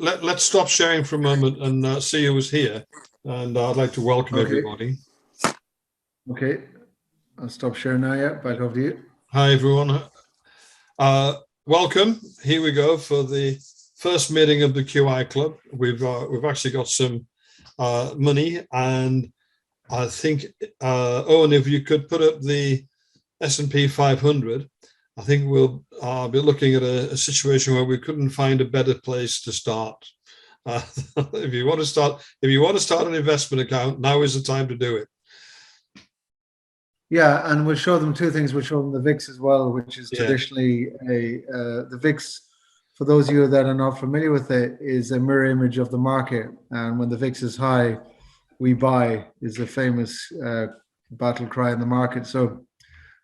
let's stop sharing for a moment and see who was here. And I'd like to welcome everybody. Okay, I'll stop sharing now. Yeah, back over to you. Hi, everyone. Welcome. Here we go for the first meeting of the QI Club. We've actually got some money, and I think Owen, if you could put up the S&P 500, I think we'll be looking at a situation where we couldn't find a better place to start. If you want to start an investment account, now is the time to do it. Yeah, and we'll show them two things. We'll show them the VIX as well, which is traditionally the VIX. For those of you that are not familiar with it, is a mirror image of the market. And when the VIX is high, we buy, is a famous battle cry in the market. So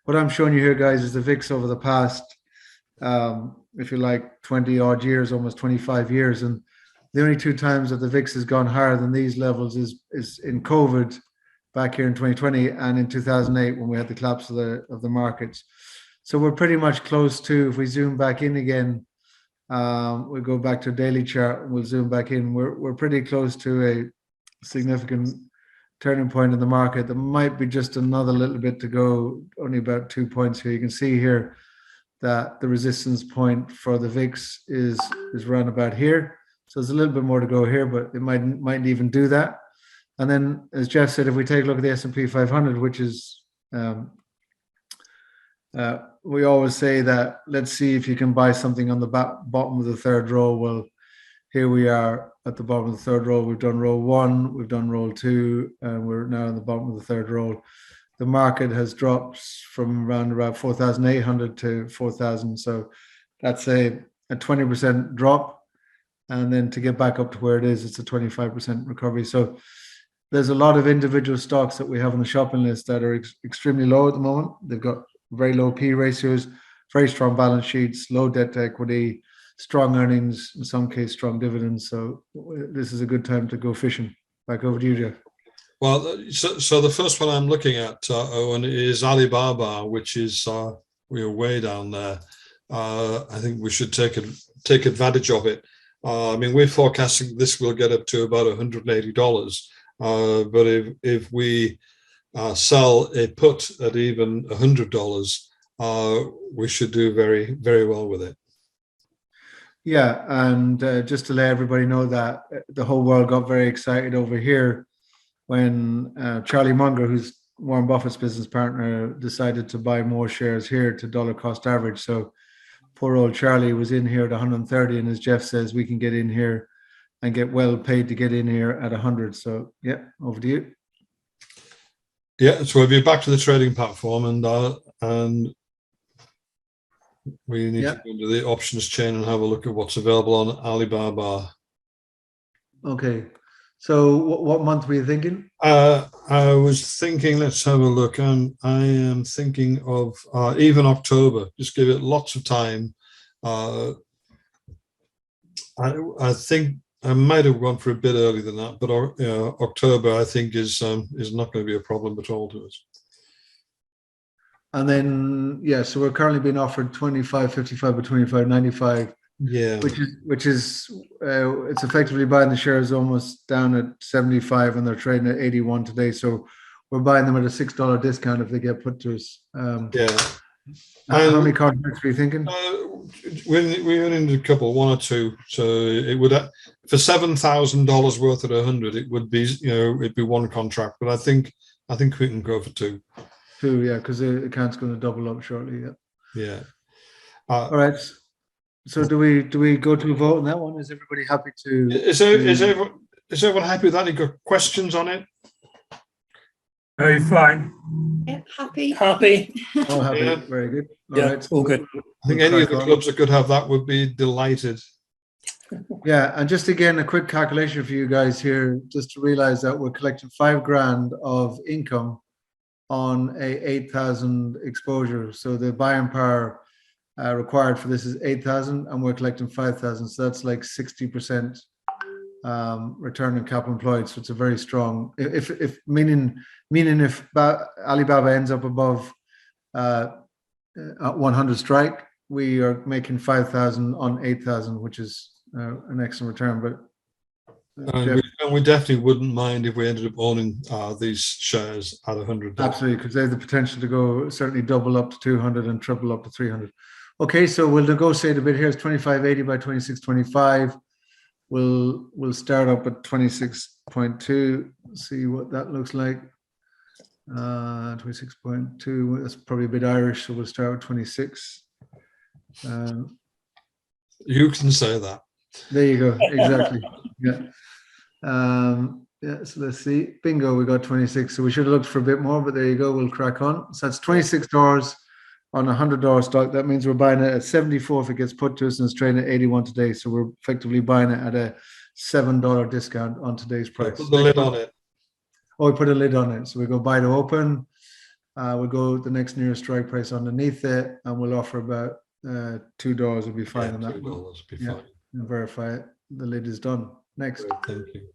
what I'm showing you here, guys, is the VIX over the past, if you like, 20 odd years, almost 25 years. And the only two times that the VIX has gone higher than these levels is in COVID back here in 2020 and in 2008 when we had the collapse of the markets. So we're pretty much close to, if we zoom back in again, we'll go back to a daily chart and we'll zoom back in. We're pretty close to a significant turning point in the market. There might be just another little bit to go, only about 2 points here. You can see here that the resistance point for the VIX is around about here. So there's a little bit more to go here, but it might even do that. And then, as Jeff said, if we take a look at the S&P 500, which is, we always say that, let's see if you can buy something on the bottom of the third row. Well, here we are at the bottom of the third row. We've done row one, we've done row two, and we're now in the bottom of the third row. The market has dropped from around about 4,800 to 4,000. So that's a 20% drop. And then to get back up to where it is, it's a 25% recovery. So there's a lot of individual stocks that we have on the shopping list that are extremely low at the moment. They've got very low P ratios, very strong balance sheets, low debt to equity, strong earnings, in some cases strong dividends. So this is a good time to go fishing. Back over to you, Jeff. Well, so the first one I'm looking at, Owen, is Alibaba, which is we're way down there. I think we should take advantage of it. I mean, we're forecasting this will get up to about $180. But if we sell a put at even $100, we should do very, very well with it. Yeah, and just to let everybody know that the whole world got very excited over here when Charlie Munger, who's Warren Buffett's business partner, decided to buy more shares here to dollar cost average. So poor old Charlie was in here at 130, and as Jeff says, we can get in here and get well paid to get in here at 100. So yeah, over to you. Yeah, so we'll be back to the trading platform, and we need to go into the options chain and have a look at what's available on Alibaba. Okay, so what month were you thinking? I was thinking, let's have a look. I am thinking of even October. Just give it lots of time. I think I might have gone for a bit earlier than that, but October I think is not going to be a problem at all to us. And then so we're currently being offered 25.55 or 25.95. Yeah, which is it's effectively buying the shares almost down at 75, and they're trading at 81 today. So we're buying them at a $6 discount if they get put to us. How many contracts were you thinking? We're in a couple, one or two. So it would for $7,000 worth at 100, it would be it'd be one contract. But I think we can go for two. Two, yeah, because the account's going to double up shortly. Yeah. All right. So do we go to a vote on that one? Is everybody happy to? Is everyone happy with that? You got questions on it? Very fine. Yeah, happy. Oh, happy. Yeah. Very good. All right. All good. I think any of the clubs that could have that would be delighted. Yeah, and just again a quick calculation for you guys here, just to realize that we're collecting $5,000 of income on a 8,000 exposure. So the buying power required for this is 8,000, and we're collecting 5,000. So that's like 60% return on capital employed. So it's a very strong. Meaning if Alibaba ends up above 100 strike, we are making 5,000 on 8,000, which is an excellent return. But And we definitely wouldn't mind if we ended up owning these shares at $100. Absolutely, because they have the potential to go certainly double up to 200 and triple up to 300. Okay, so we'll negotiate a bit here. It's 25.80 by 26.25. We'll start up at 26.2. See what that looks like. 26.2. That's probably a bit Irish, so we'll start with 26. You can say that. There you go. Exactly. Yeah. Yeah. So let's see. Bingo. We got 26. So we should have looked for a bit more, but there you go. We'll crack on. So that's $26 on $100 stock. That means we're buying it at 74 if it gets put to us, and it's trading at 81 today. So we're effectively buying it at a $7 discount on today's price. Put the lid on it. Oh, we put a lid on it. So we go buy to open. We'll go the next nearest strike price underneath it, and we'll offer about $2 will be fine on that. $2 will be fine. And verify it. The lid is done. Next. Thank you.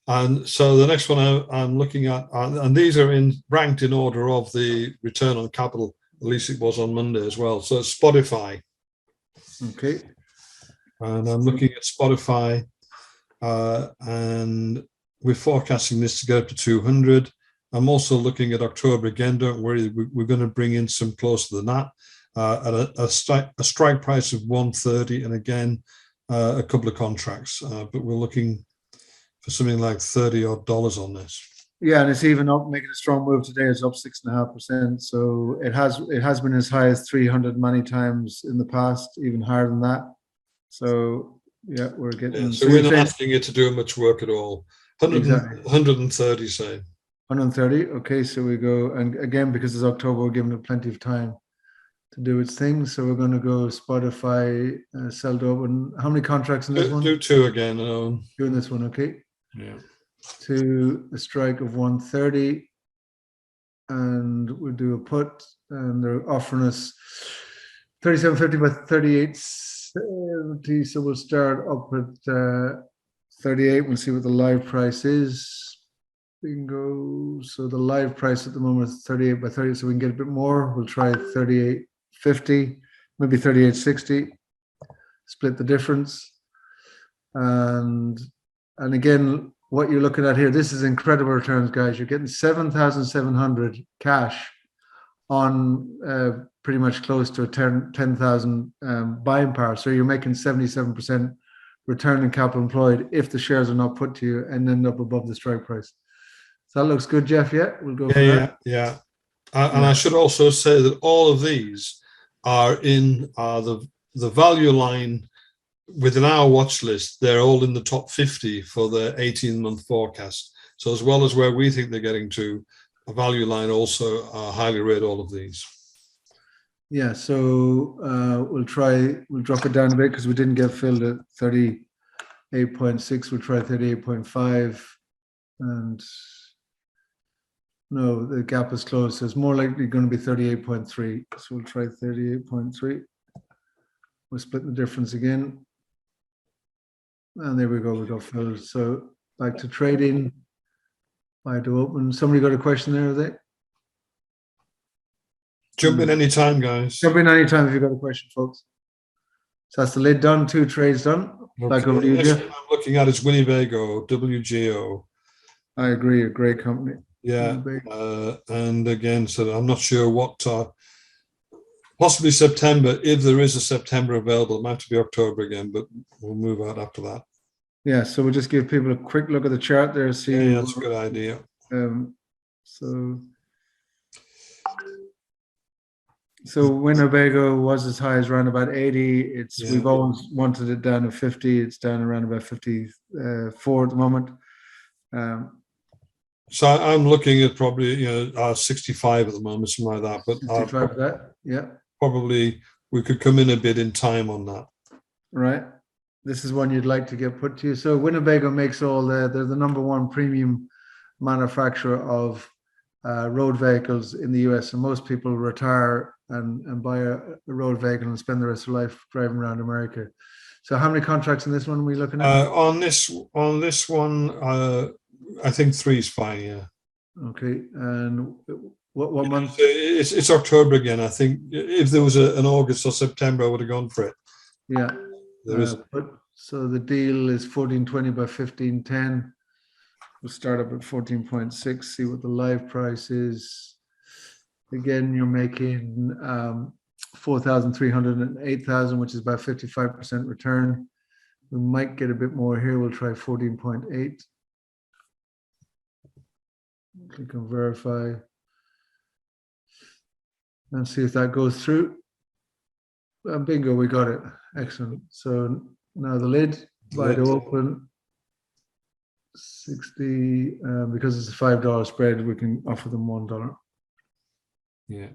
And so the next one I'm looking at, and these are ranked in order of the return on capital. At least it was on Monday as well. So it's Spotify. Okay. And I'm looking at Spotify, and we're forecasting this to go up to 200. I'm also looking at October again. Don't worry, we're going to bring in some closer than that at a strike price of 130, and again a couple of contracts. But we're looking for something like $30 odd on this. Yeah, and it's even up, making a strong move today. It's up 6.5%. So it has been as high as 300 many times in the past, even higher than that. So yeah, we're getting. Yeah, so we're not asking it to do much work at all. 130, say. 130. Okay, so we go, and again, because it's October, we're giving it plenty of time to do its thing. So we're going to go Spotify, sell to open. How many contracts in this one? Do two again. Doing this one, okay. Yeah. To a strike of 130, and we'll do a put, and they're offering us 37.50 by 38.70. So we'll start up at 38. We'll see what the live price is. Bingo. So the live price at the moment is 38 by 30. So we can get a bit more. We'll try 38.50, maybe 38.60. Split the difference, and again, what you're looking at here, this is incredible returns, guys. You're getting 7,700 cash on pretty much close to a 10,000 buying power. So you're making 77% return on capital employed if the shares are not put to you and end up above the strike price. So that looks good, Jeff. Yeah, we'll go for that. Yeah. And I should also say that all of these are in the value line within our watch list. They're all in the top 50 for the 18-month forecast. So as well as where we think they're getting to, a value line also highly rate all of these. Yeah, so we'll drop it down a bit because we didn't get filled at 38.6. We'll try 38.5, and no, the gap is closed. So it's more likely going to be 38.3. So we'll try 38.3. We'll split the difference again. And there we go, we got filled. So back to trading, buy to open. Somebody got a question there, have they? Jump in any time, guys. Jump in any time if you've got a question, folks. So that's the lid done, 2 trades done. Back over to you, Jeff. I'm looking at is Winnebago, WGO. I agree, a great company. Yeah, and again, so I'm not sure what, possibly September, if there is a September available. It might have to be October again, but we'll move out after that. Yeah, so we'll just give people a quick look at the chart there. See, yeah, that's a good idea. So Winnebago was as high as around about 80. We've always wanted it down to 50. It's down around about 54 at the moment. So I'm looking at probably 65 at the moment, something like that. But 65 that, yeah. Probably we could come in a bit in time on that. Right. This is one you'd like to get put to you. So Winnebago makes they're the #1 premium manufacturer of road vehicles in the US. And most people retire and buy a road vehicle and spend the rest of their life driving around America. So how many contracts in this one are we looking at? On this one, I think 3 is fine, yeah. Okay, and what month? It's October again. I think if there was an August or September, I would have gone for it. Yeah. There is. So the deal is 1420 by 1510. We'll start up at 14.6, see what the live price is. Again, you're making 4,300 and 8,000, which is about 55% return. We might get a bit more here. We'll try 14.8. Click on verify and see if that goes through. Bingo, we got it. Excellent. So now the lid, buy to open, 60. Because it's a $5 spread, we can offer them $1. Yeah.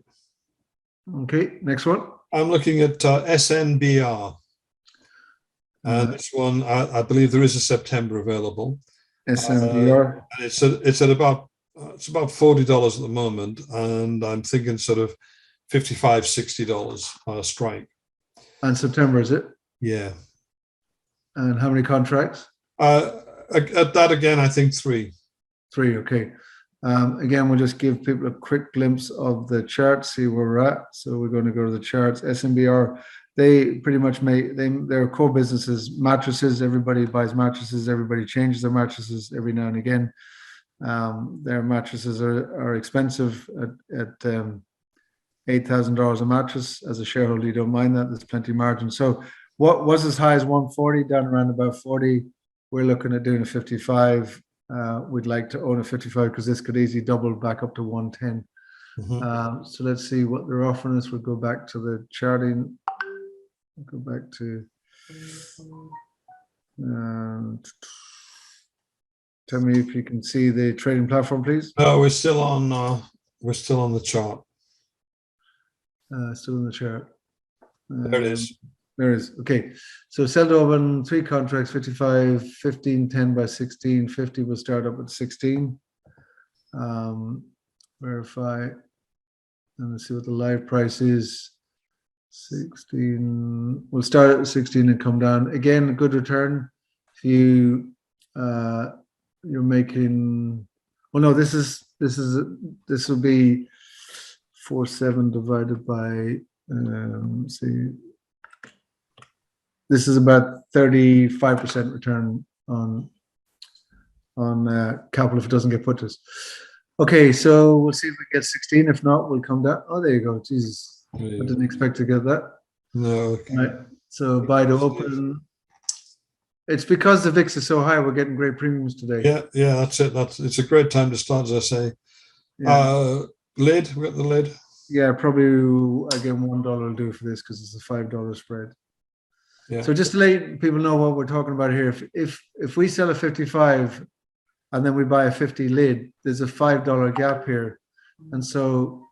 Okay, next one. I'm looking at SNBR. This one, I believe there is a September available. SNBR. And it's at about $40 at the moment, and I'm thinking sort of $55, $60 on a strike. And September, is it? Yeah. And how many contracts? At that again, I think 3. 3, okay. Again, we'll just give people a quick glimpse of the chart, see where we're at. So we're going to go to the charts. SNBR, they pretty much their core business is mattresses. Everybody buys mattresses. Everybody changes their mattresses every now and again. Their mattresses are expensive at $8,000 a mattress. As a shareholder, you don't mind that. There's plenty of margin. So what was as high as 140, down around about 40. We're looking at doing a 55. We'd like to own a 55 because this could easily double back up to 110. So let's see what they're offering us. We'll go back to the charting. Go back to tell me if you can see the trading platform, please. No, we're still on the chart. Still in the chart. There it is. There it is. Okay. So sell to open 3 contracts, 55, 15, 10 by 16, 50 will start up at 16. Verify. And let's see what the live price is. 16. We'll start at 16 and come down. Again, a good return. If you're making, well, no, this will be 4.7 divided by, see, this is about 35% return on capital if it doesn't get put to us. Okay, so we'll see if we get 16. If not, we'll come down. Oh, there you go. Jesus, I didn't expect to get that. No. Right. So buy to open. It's because the VIX is so high. We're getting great premiums today. Yeah, that's it. It's a great time to start, as I say. Yeah. Lid, we got the lid. Yeah, probably again $1 will do for this because it's a $5 spread. Yeah. So just to let people know what we're talking about here, if we sell a 55 and then we buy a 50 lid, there's a $5 gap here, and so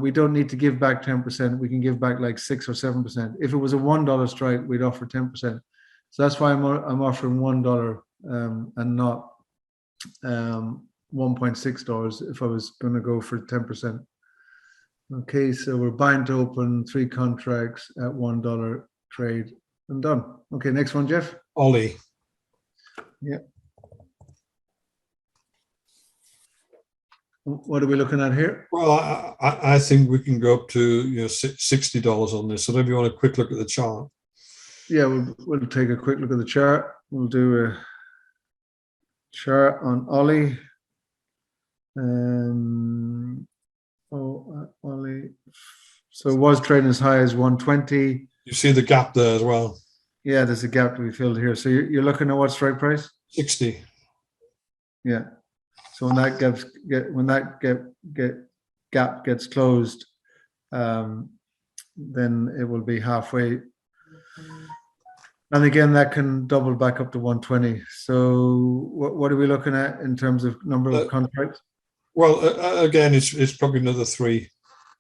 we don't need to give back 10%. We can give back like 6 or 7%. If it was a $1 strike, we'd offer 10%. So that's why I'm offering $1 and not $1.6 if I was going to go for 10%. Okay, so we're buying to open 3 contracts at $1 trade and done. Okay, next one, Jeff. Ollie. Yeah. What are we looking at here? Well, I think we can go up to $60 on this. So if you want a quick look at the chart. Yeah, we'll take a quick look at the chart. We'll do a chart on Ollie. Ollie. So it was trading as high as 120. You see the gap there as well. Yeah, there's a gap to be filled here. So you're looking at what strike price? 60. Yeah. So when that gap gets closed, then it will be halfway. And again, that can double back up to 120. So what are we looking at in terms of number of contracts? Well, again, it's probably another 3.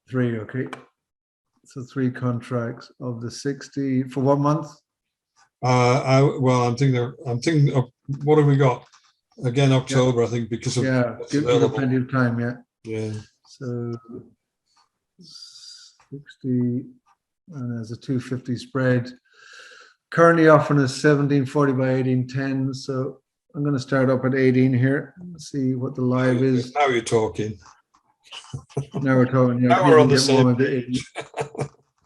3, okay. So 3 contracts of the 60 for 1 month. I'm thinking of what have we got? Again, October, I think, because of give it plenty of time. Yeah. So 60 and there's a 250 spread. Currently offering is 1740 by 1810. So I'm going to start up at 18 here. Let's see what the live is. Now you're talking. Now we're talking. Yeah, now we're on the same page.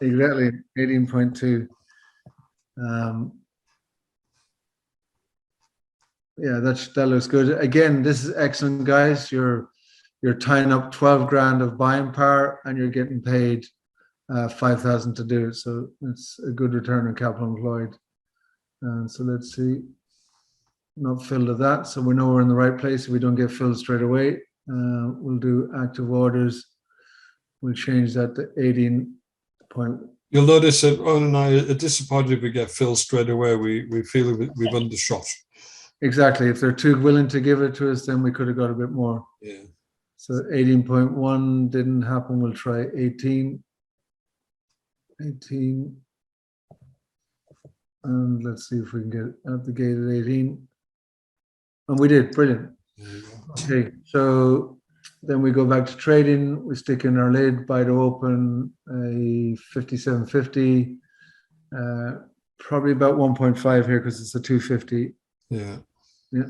Exactly, 18.2. Yeah, that looks good. Again, this is excellent, guys. You're tying up 12 grand of buying power, and you're getting paid 5,000 to do it. So it's a good return on capital employed. And so let's see, not filled of that. So we know we're in the right place. If we don't get filled straight away, we'll do active orders. We'll change that to 18 point. You'll notice that Owen and I are disappointed if we get filled straight away. We feel we've undershot. Exactly. If they're too willing to give it to us, then we could have got a bit more. Yeah. So 18.1 didn't happen. We'll try 18. 18. And let's see if we can get out the gate at 18. And we did. Brilliant. Okay. So then we go back to trading. We stick in our lid, buy to open a 57.50. Probably about 1.5 here because it's a 250. Yeah. Yeah.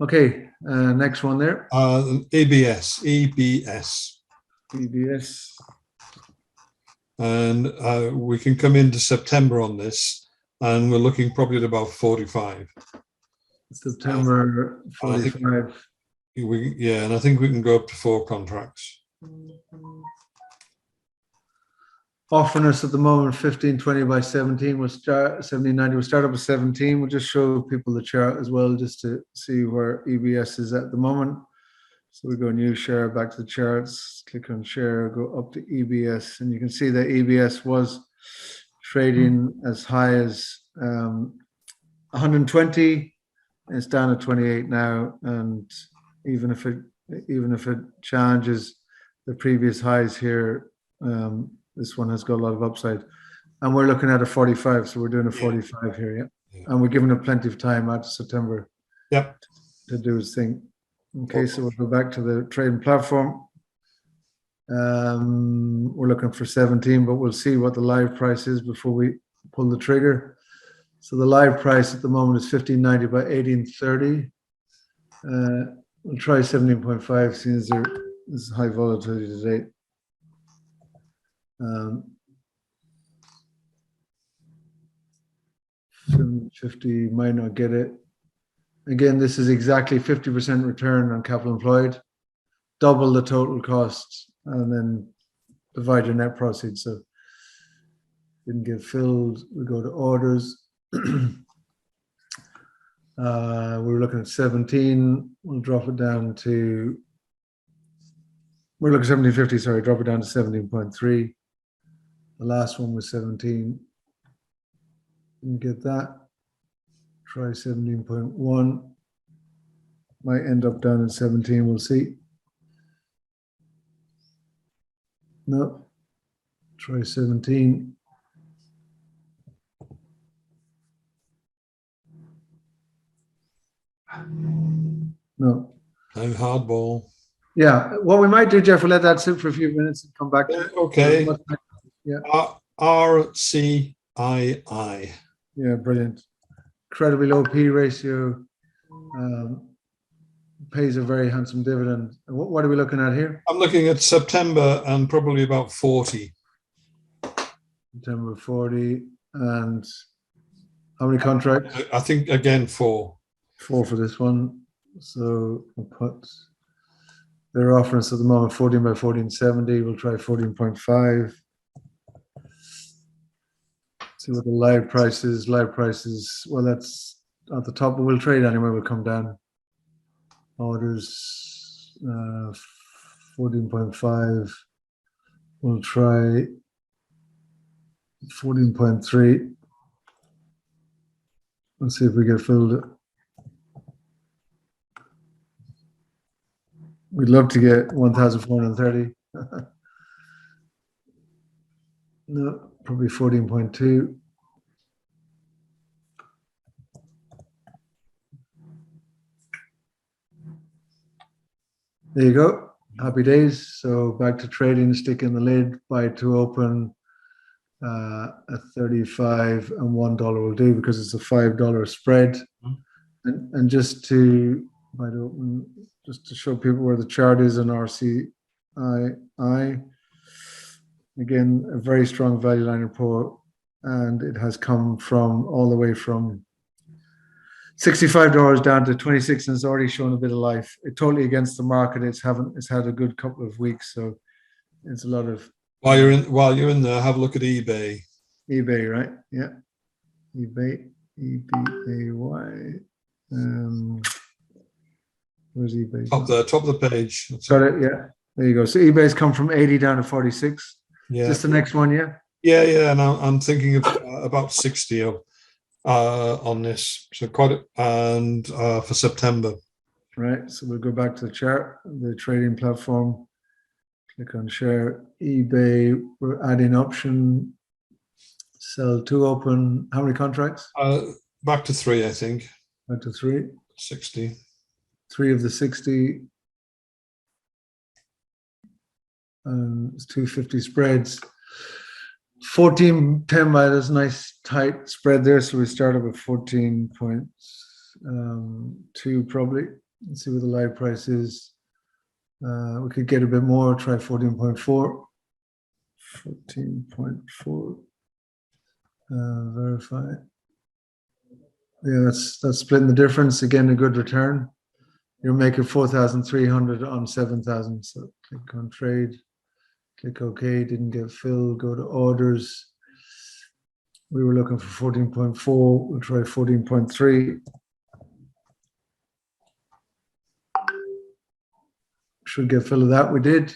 Okay. Next one there. EBS. And we can come into September on this, and we're looking probably at about 45. September 45. And I think we can go up to 4 contracts. Offering us at the moment 1520 by 17. We'll start 1790. We'll start up at 17. We'll just show people the chart as well, just to see where EBS is at the moment. So we go new share, back to the charts, click on share, go up to EBS, and you can see that EBS was trading as high as 120. It's down at 28 now, and even if it challenges the previous highs here, this one has got a lot of upside. And we're looking at a 45, so we're doing a 45 here, yeah. And we're giving it plenty of time out to September. Yep. To do its thing. Okay, so we'll go back to the trading platform. We're looking for 17, but we'll see what the live price is before we pull the trigger. So the live price at the moment is 1590 by 1830. We'll try 17.5 since there is high volatility today. 750 might not get it. Again, this is exactly 50% return on capital employed, double the total costs, and then divide your net proceeds. So didn't get filled. We go to orders. We were looking at 17. We'll drop it down to, we're looking at 1750, sorry, drop it down to 17.3. The last one was 17. Didn't get that. Try 17.1. Might end up down at 17, we'll see. No. Try 17. No. No hardball. Yeah, what we might do, Jeff, we'll let that sit for a few minutes and come back. Okay. Yeah. RCII. Yeah, brilliant. Incredibly low P ratio. Pays a very handsome dividend. What are we looking at here? I'm looking at September and probably about 40. September 40. And how many contracts? I think, again, 4. 4 for this one. So we'll put, they're offering us at the moment 14 by 1470. We'll try 14.5. See what the live price is. Live price is, well, that's at the top, but we'll trade anyway. We'll come down. Orders 14.5. We'll try 14.3. Let's see if we get filled. We'd love to get 1,430. No, probably 14.2. There you go. Happy days. So back to trading, stick in the lid, buy to open at 35 and $1 will do because it's a $5 spread. And just to buy to open, just to show people where the chart is in RCII. Again, a very strong value line report, and it has come from all the way from $65 down to 26, and it's already shown a bit of life. It's totally against the market. It's had a good couple of weeks, so it's a lot of. While you're in there, have a look at eBay. eBay, right? Yeah, eBay, EBAY. Where's eBay? Top of the page. Got it. Yeah, there you go. So eBay's come from 80 down to 46. Yeah. Just the next one, yeah. Yeah, and I'm thinking of about 60 on this. So and for September. Right. So we'll go back to the chart, the trading platform. Click on share. eBay. We're adding option. Sell to open. How many contracts? Back to 3, I think. Back to 3. 60. 3 of the 60. It's 250 spreads. 14.10 by this nice tight spread there. So we started with 14.2 probably. Let's see what the live price is. We could get a bit more, try 14.4. 14.4. Verify. Yeah, that's splitting the difference. Again, a good return. You're making 4,300 on 7,000. So click on trade. Click OK, didn't get filled, go to orders. We were looking for 14.4, we'll try 14.3. Should get fill of that, we did.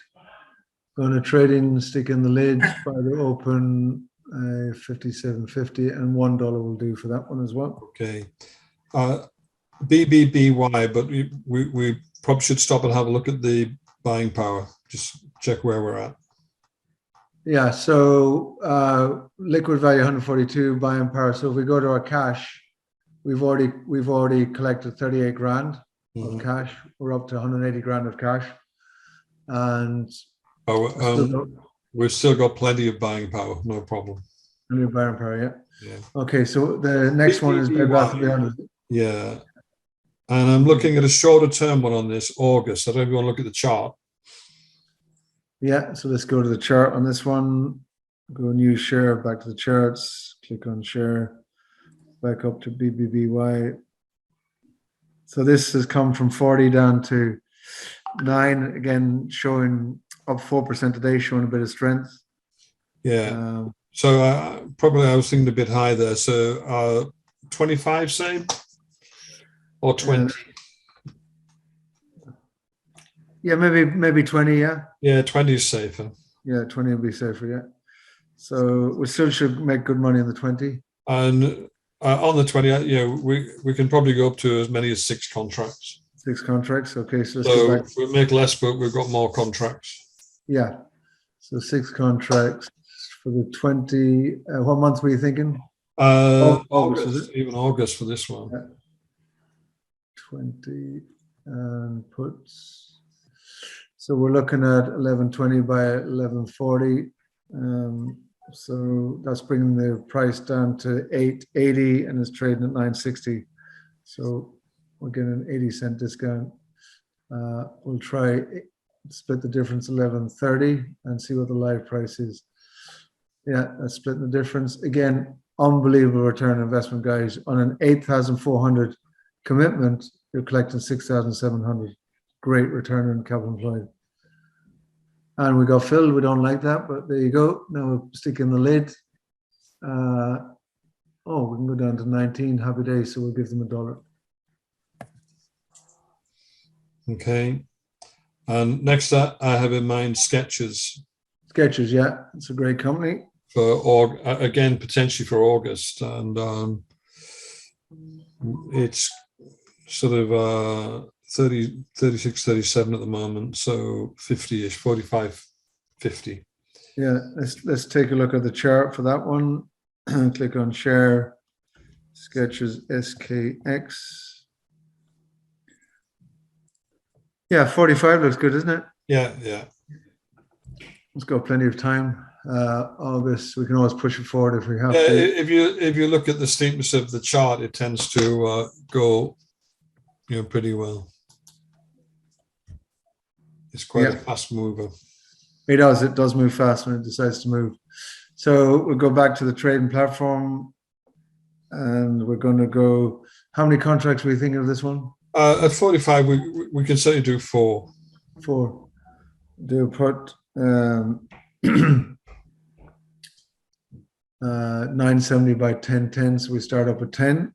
Going to trading, stick in the lid, buy the open, 57.50, and $1 will do for that one as well. Okay. BBBY, but we probably should stop and have a look at the buying power, just check where we're at. Yeah, so liquid value 142, buying power. So if we go to our cash, we've already collected 38 grand of cash. We're up to 180 grand of cash, and we've still got plenty of buying power, no problem. New buying power, yeah. Okay, so the next one is Bed Bath & Beyond. Yeah, and I'm looking at a shorter term one on this, August. I don't even want to look at the chart. Yeah, so let's go to the chart on this one. Go new share, back to the charts, click on share, back up to BBBY. So this has come from 40 down to 9, again showing up 4% today, showing a bit of strength. Yeah, so probably I was thinking a bit high there. So 25, say, or 20? Yeah, maybe 20, yeah. Yeah, 20 is safer. Yeah, 20 will be safer, yeah. So we still should make good money on the 20. And on the 20, yeah, we can probably go up to as many as 6 contracts. 6 contracts, okay. So we'll make less, but we've got more contracts. Yeah, so 6 contracts for the 20. What month were you thinking? August, is it? Even August for this one. Yeah. 20 and puts. So we're looking at 1120 by 1140. So that's bringing the price down to 880 and is trading at 960. So we're getting an 80-cent discount. We'll try split the difference 1130 and see what the live price is. Yeah, that's splitting the difference. Again, unbelievable return on investment, guys. On an 8,400 commitment, you're collecting 6,700. Great return on capital employed. And we got filled. We don't like that, but there you go. Now we'll stick in the lid. We can go down to 19. Happy days. So we'll give them $1. Okay. And next up, I have in mind Skechers. Skechers, yeah, it's a great company. Again, potentially for August, and it's sort of 30, 36, 37 at the moment, so 50-ish, 45, 50. Yeah, let's take a look at the chart for that one. Click on share, Skechers SKX. Yeah, 45 looks good, isn't it? Yeah. It's got plenty of time. August, we can always push it forward if we have to. If you look at the steepness of the chart, it tends to go, pretty well. It's quite a fast mover. It does move fast when it decides to move. So we'll go back to the trading platform, and we're going to go How many contracts were you thinking of this one? At 45, we can certainly do 4. 4. Do put 970 by 1010. So we start up at 10.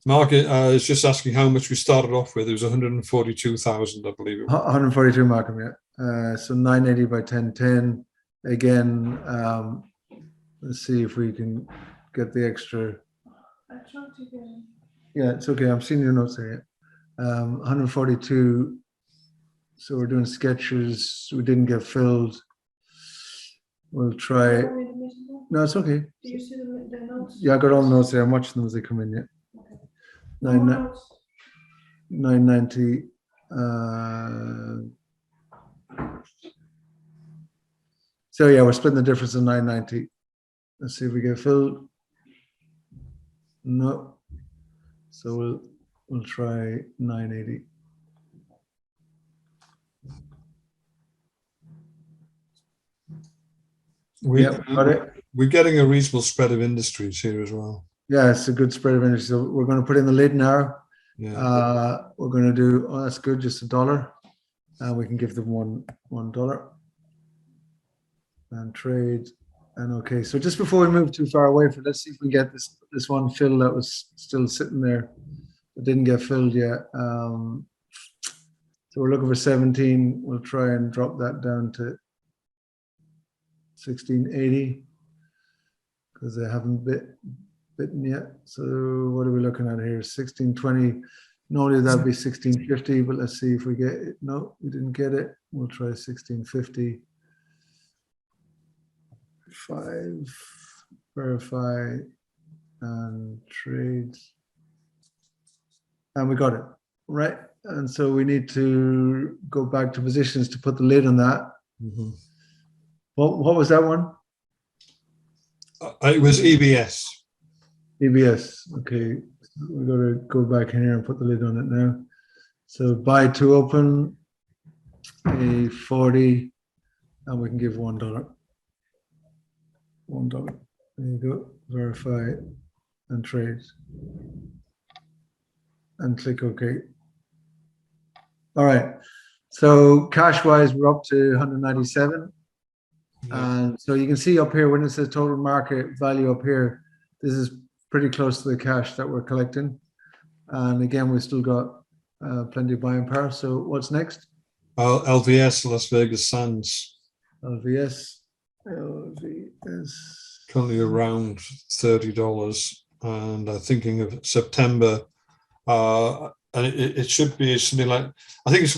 Mark is just asking how much we started off with. It was 142,000, I believe it was. 142, Markham, yeah. So 980 by 1010. Again, let's see if we can get the extra. Yeah, it's okay. I'm seeing your notes there. 142. So we're doing sketches. We didn't get filled. We'll try. No, it's okay. Do you see the notes? Yeah, I got all the notes there. I'm watching them as they come in. Yeah. 990. So yeah, we're splitting the difference in 990. Let's see if we get filled. No. So we'll try 980. Got it. We're getting a reasonable spread of industries here as well. Yeah, it's a good spread of industry. So we're going to put in the lid now. Yeah. We're going to do, oh, that's good, just $1. And we can give them $1. And trade. And okay, so just before we move too far away from, let's see if we get this one filled that was still sitting there. It didn't get filled yet. So we're looking for 17. We'll try and drop that down to 1680 because they haven't bitten yet. So what are we looking at here? 1620. Normally that'd be 1650, but let's see if we get it. No, we didn't get it. We'll try 1650. 5, verify and trade. And we got it, right? And so we need to go back to positions to put the lid on that. Mm-hmm. What was that one? It was EBS. EBS. Okay, we got to go back in here and put the lid on it now. So buy to open a 40, and we can give $1. $1. There you go. Verify and trade, and click OK. All right. So cash wise, we're up to 197. And so you can see up here when it says total market value up here, this is pretty close to the cash that we're collecting. And again, we've still got plenty of buying power. So what's next? LVS, Las Vegas Sands. LVS. Currently around $30. And I'm thinking of September. And it should be something like, I think it's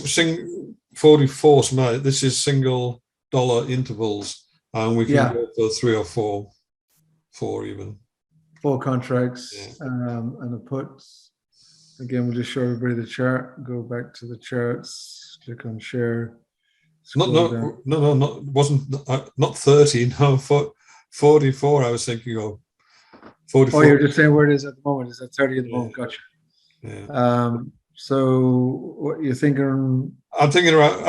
44. Something like, this is single dollar intervals, and we can go for 3 or 4 even. 4 contracts, and a put. Again, we'll just show everybody the chart. Go back to the charts. Click on share. No, wasn't not 30. No, 44. I was thinking of 44. Oh, you're just saying where it is at the moment. Is that 30 at the moment? Gotcha. Yeah. So what you're thinking? I'm thinking around,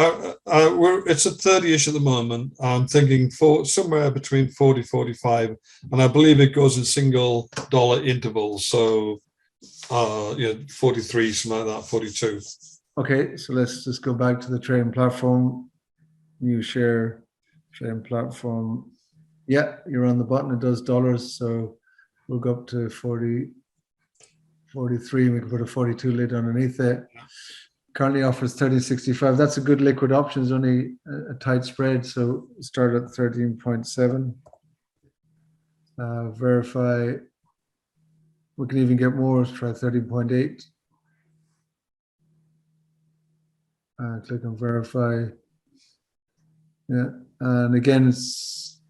it's at 30-ish at the moment. I'm thinking somewhere between 40, 45, and I believe it goes in single dollar intervals. So, 43, something like that, 42. Okay, so let's just go back to the trading platform. New share, trading platform. Yeah, you're on the button. It does dollars. So we'll go up to 40, 43. We can put a 42 lid underneath it. Currently offers 13.65. That's a good liquid option. It's only a tight spread. So start at 13.7. Verify. We can even get more. Let's try 13.8. Click on verify. Yeah, and again, it's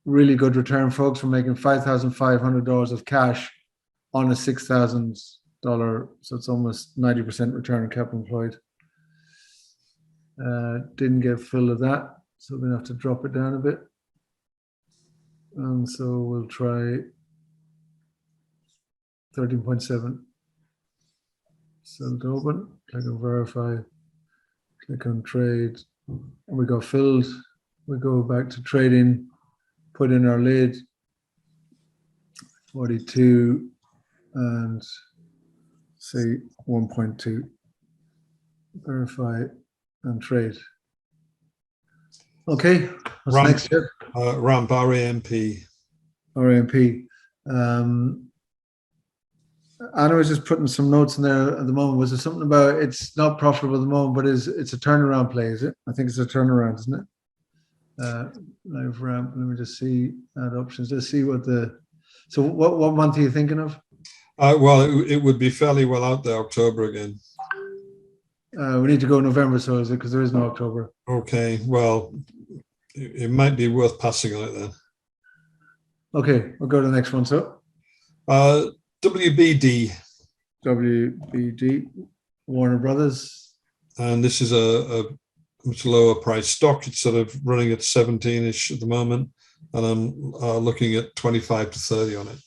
really good return, folks. We're making $5,500 of cash on a $6,000, so it's almost 90% return on capital employed. Didn't get full of that, so we're gonna have to drop it down a bit. And so we'll try 13.7. Sell to open, click on verify, click on trade, and we go filled. We go back to trading, put in our lid, 42. and say 1.2. Verify and trade. Okay, what's Ramp, next, Jeff? Ramp RAMP. RAMP. Anna was just putting some notes in there at the moment. Was there something about it's not profitable at the moment, but it's a turnaround play, is it? I think it's a turnaround, isn't it? Live ramp. Let me just see add options. Let's see what the. So what month are you thinking of? Well, it would be fairly well out there, October again. We need to go November, so is it? Because there is no October. Okay, well, it might be worth passing on it then. Okay, we'll go to the next one. So, WBD. WBD, Warner Brothers. And this is a much lower price stock. It's sort of running at 17-ish at the moment. And I'm looking at 25 to 30 on it.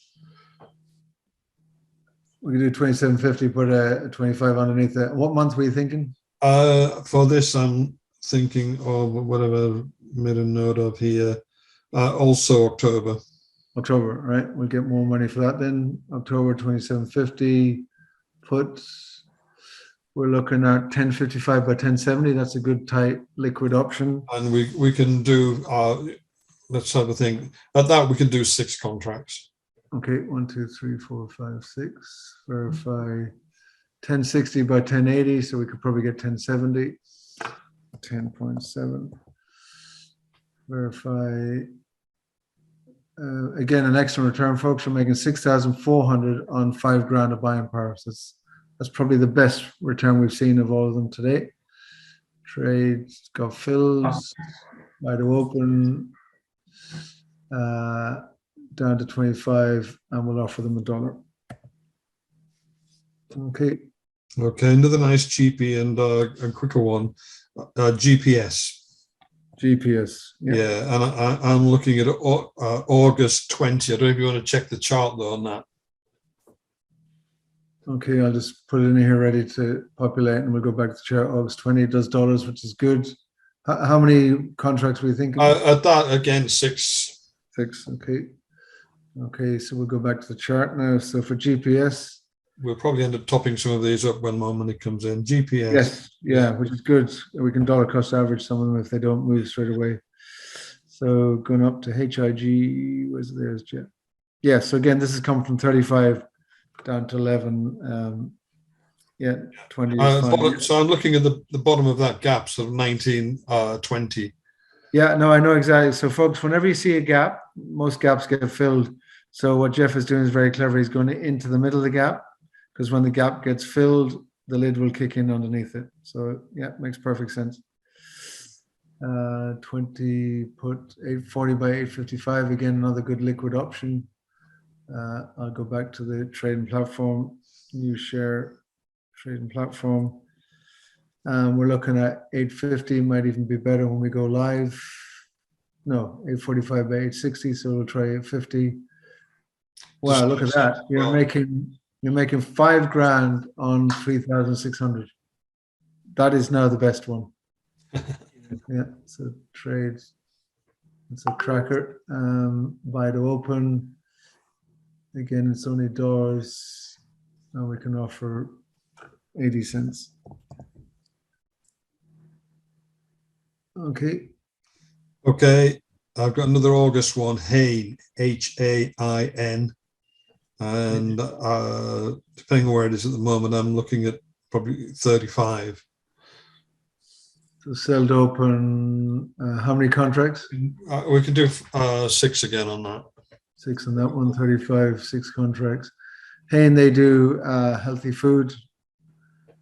We can do 27.50, put a 25 underneath that. What month were you thinking? For this, I'm thinking of whatever made a note of here. Also October. October, right? We'll get more money for that then. October 27.50. Put. We're looking at 1055 by 1070. That's a good tight liquid option. And we can do let's have a think. At that we can do 6 contracts. Okay, 1, 2, 3, 4, 5, 6. Verify 1060 by 1080, so we could probably get 1070. 10.7. Verify. Again, an excellent return, folks. We're making 6,400 on $5,000 of buying power. So that's probably the best return we've seen of all of them today. Trades got fills, wide open. Down to 25, and we'll offer them $1. Okay. Okay, another nice cheapie and a quicker one. GPS. GPS. Yeah, and I'm looking at August 20. I don't know if you want to check the chart though on that. Okay, I'll just put it in here ready to populate, and we'll go back to the chart. August 20 it does dollars, which is good. How many contracts were you thinking? At that again, 6. 6. Okay. Okay, so we'll go back to the chart now. So for GPS, we'll probably end up topping some of these up when more money comes in. GPS. Yes, yeah, which is good. We can dollar cost average some of them if they don't move straight away. So going up to HIG, where's there's Jeff? Yeah, so again, this has come from 35 down to 11. 20 is fine. So I'm looking at the bottom of that gap, sort of 1920. Yeah, no, I know exactly. So folks, whenever you see a gap, most gaps get filled. So what Jeff is doing is very clever. He's going into the middle of the gap, because when the gap gets filled, the lid will kick in underneath it. So yeah, makes perfect sense. 20, put 840 by 855. Again, another good liquid option. I'll go back to the trading platform, new share trading platform. We're looking at 850, might even be better when we go live. No, 845 by 860, so we'll try 850. Wow, look at that. You're making $5,000 on 3,600. That is now the best one. Yeah, so trade. It's a cracker. Buy to open. Again, it's only dollars. And we can offer 80 cents. Okay. Okay. I've got another August one. Hain, HAIN. And depending on where it is at the moment, I'm looking at probably 35. So sell to open, how many contracts? We can do 6 again on that. 6 on that one, 35, 6 contracts. Hain, they do healthy food.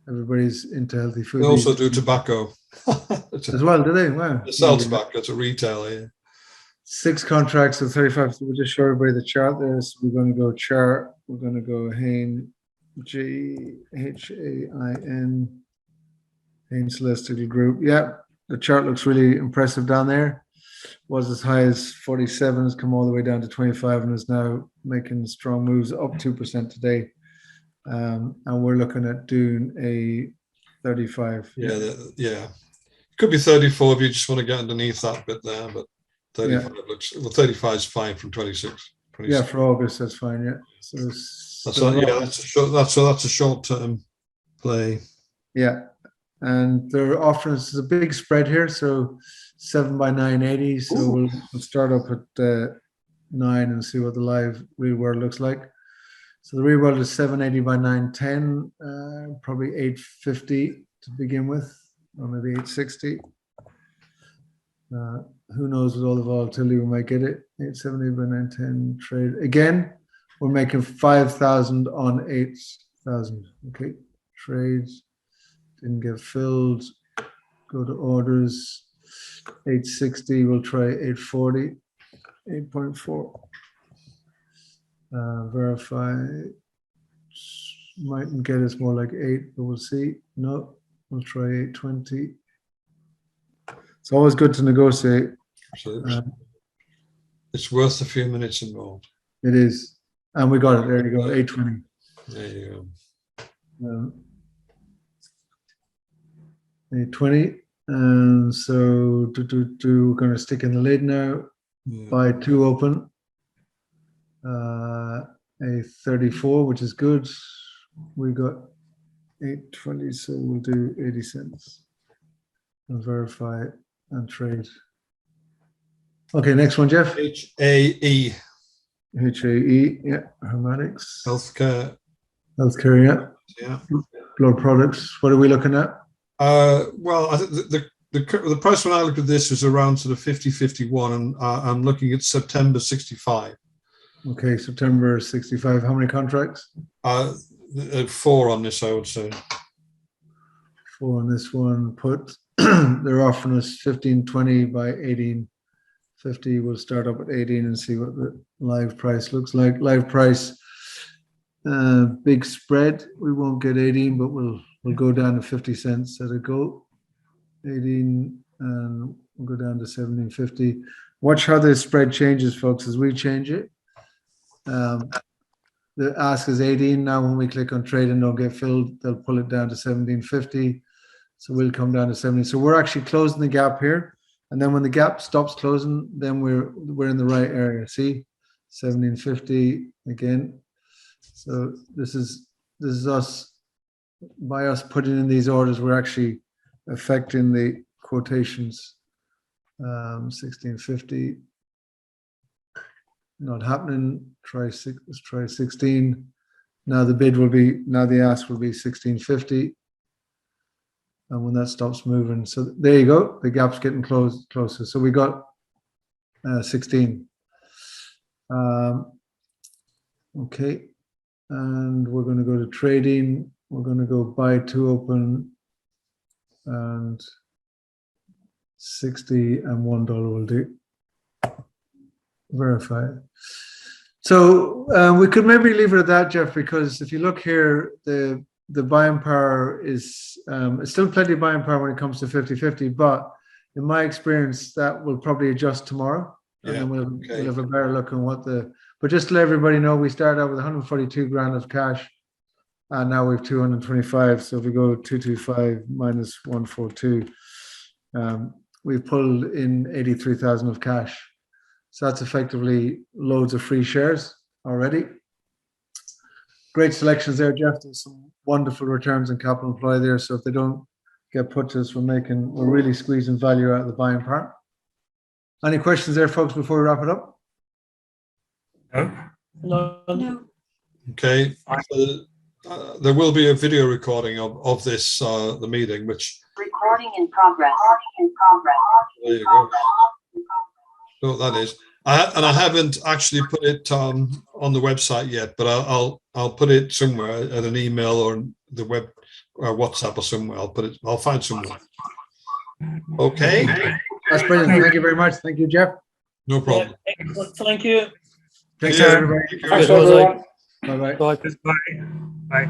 Everybody's into healthy food. They also do tobacco. As well, do they? Wow. They sell tobacco to retailer, yeah. 6 contracts of 35. So we'll just show everybody the chart there. So we're going to go chart. We're going to go Hain, HAIN, Hain Celestial Group. Yeah, the chart looks really impressive down there. Was as high as 47, has come all the way down to 25, and is now making strong moves, up 2% today. And we're looking at doing a 35. Yeah. It could be 34 if you just want to get underneath that bit there, but 35 looks, well, 35 is fine from 26. Yeah, for August, that's fine, yeah. So That's So- that's a short-term play. Yeah, and they're offering us a big spread here, so 7 by 980. So Ooh. we'll start up at 9 and see what the live real world looks like. So the real world is 780 by 910, probably 850 to begin with, or maybe 860. Who knows with all the volatility we might get it. 870 by 910 trade. Again, we're making 5,000 on 8,000. Okay, trades didn't get filled. Go to orders. 860, we'll try 840. 8.4. Verify. Mightn't get us more like 8, but we'll see. No, we'll try 820. It's always good to negotiate. Absolutely. It's worth a few minutes involved. It is. And we got it. There you go. 820. There you go. 820. And so we're going to stick in the lid now. Yeah. Buy 2 open. A 34, which is good. We got 820, so we'll do 80 cents. And verify and trade. Okay, next one, Jeff. HAE, HAE, yeah, Hermetics. healthcare. Healthcare, yeah. Yeah. Blood products. What are we looking at? Well, I think the price when I look at this is around sort of 50.51, and I'm looking at September 65. Okay, September 65. How many contracts? 4 on this, I would say. 4 on this one. Put. They're offering us 1520 by 1850. We'll start up at 18 and see what the live price looks like. Live price, big spread. We won't get 18, but we'll go down to 50 cents at a go. 18, and we'll go down to 1750. Watch how the spread changes, folks, as we change it. The ask is 18 now. When we click on trade and don't get filled, they'll pull it down to 1750. So we'll come down to 70. So we're actually closing the gap here. And then when the gap stops closing, then we're in the right area. See, 1750 again. So this is us, by us putting in these orders, we're actually affecting the quotations. 1650. Not happening. Let's try 16. Now the ask will be 1650. And when that stops moving, so there you go, the gap's getting closer. So we got 16. Okay, and we're going to go to trading. We're going to go buy 2 open, and 60 and $1 will do. Verify. So we could maybe leave it at that, Jeff, because if you look here, the buying power is it's still plenty of buying power when it comes to 50-50, but in my experience, that will probably adjust tomorrow. And then we'll have a better look on but just to let everybody know, we started out with 142 grand of cash, and now we have 225. So if we go 225 minus 142, we've pulled in 83,000 of cash. So that's effectively loads of free shares already. Great selections there, Jeff. There's some wonderful returns on capital employed there. So if they don't get put to us, we're really squeezing value out of the buying part. Any questions there, folks, before we wrap it up? No. Okay. There will be a video recording of this, the meeting, which. Recording in progress. There you go. So what that is. I haven't actually put it on the website yet, but I'll put it somewhere at an email or the web or WhatsApp or somewhere. I'll find somewhere. Okay. That's brilliant. Thank you very much. Thank you, Jeff. No problem. Thank you. Take care, everybody. Thanks, everyone. Bye-bye. Bye. Bye.